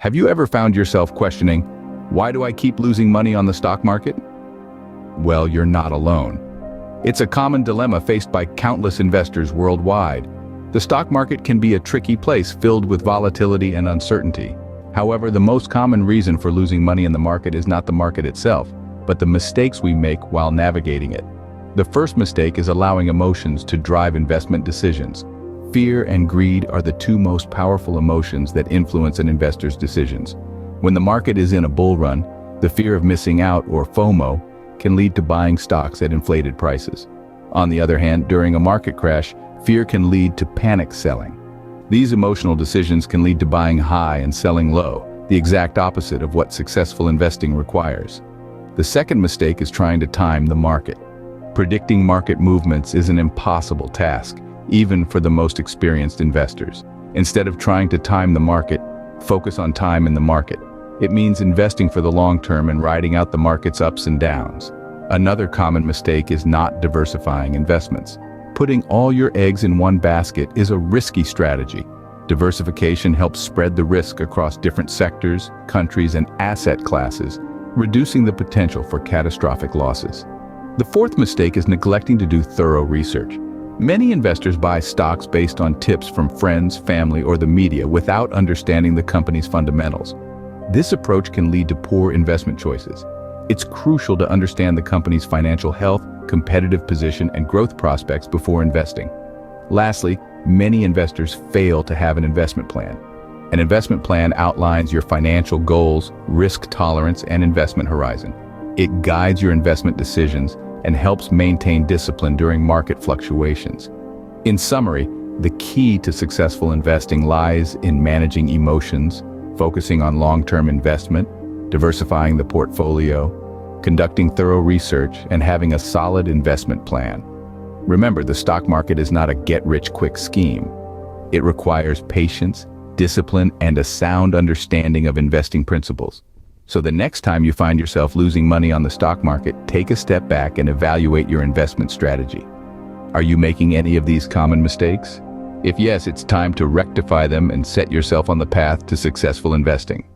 Have you ever found yourself questioning, why do I keep losing money on the stock market? Well, you're not alone. It's a common dilemma faced by countless investors worldwide. The stock market can be a tricky place filled with volatility and uncertainty. However, the most common reason for losing money in the market is not the market itself, but the mistakes we make while navigating it. The first mistake is allowing emotions to drive investment decisions. Fear and greed are the two most powerful emotions that influence an investor's decisions. When the market is in a bull run, the fear of missing out, or FOMO, can lead to buying stocks at inflated prices. On the other hand, during a market crash, fear can lead to panic selling. These emotional decisions can lead to buying high and selling low, the exact opposite of what successful investing requires. The second mistake is trying to time the market. Predicting market movements is an impossible task, even for the most experienced investors. Instead of trying to time the market, focus on time in the market. It means investing for the long term and riding out the market's ups and downs. Another common mistake is not diversifying investments. Putting all your eggs in one basket is a risky strategy. Diversification helps spread the risk across different sectors, countries, and asset classes, reducing the potential for catastrophic losses. The fourth mistake is neglecting to do thorough research. Many investors buy stocks based on tips from friends, family, or the media without understanding the company's fundamentals. This approach can lead to poor investment choices. It's crucial to understand the company's financial health, competitive position, and growth prospects before investing. Lastly, many investors fail to have an investment plan. An investment plan outlines your financial goals, risk tolerance, and investment horizon. It guides your investment decisions and helps maintain discipline during market fluctuations. In summary, the key to successful investing lies in managing emotions, focusing on long-term investment, diversifying the portfolio, conducting thorough research, and having a solid investment plan. Remember, the stock market is not a get-rich-quick scheme. It requires patience, discipline, and a sound understanding of investing principles. So the next time you find yourself losing money on the stock market, take a step back and evaluate your investment strategy. Are you making any of these common mistakes? If yes, it's time to rectify them and set yourself on the path to successful investing.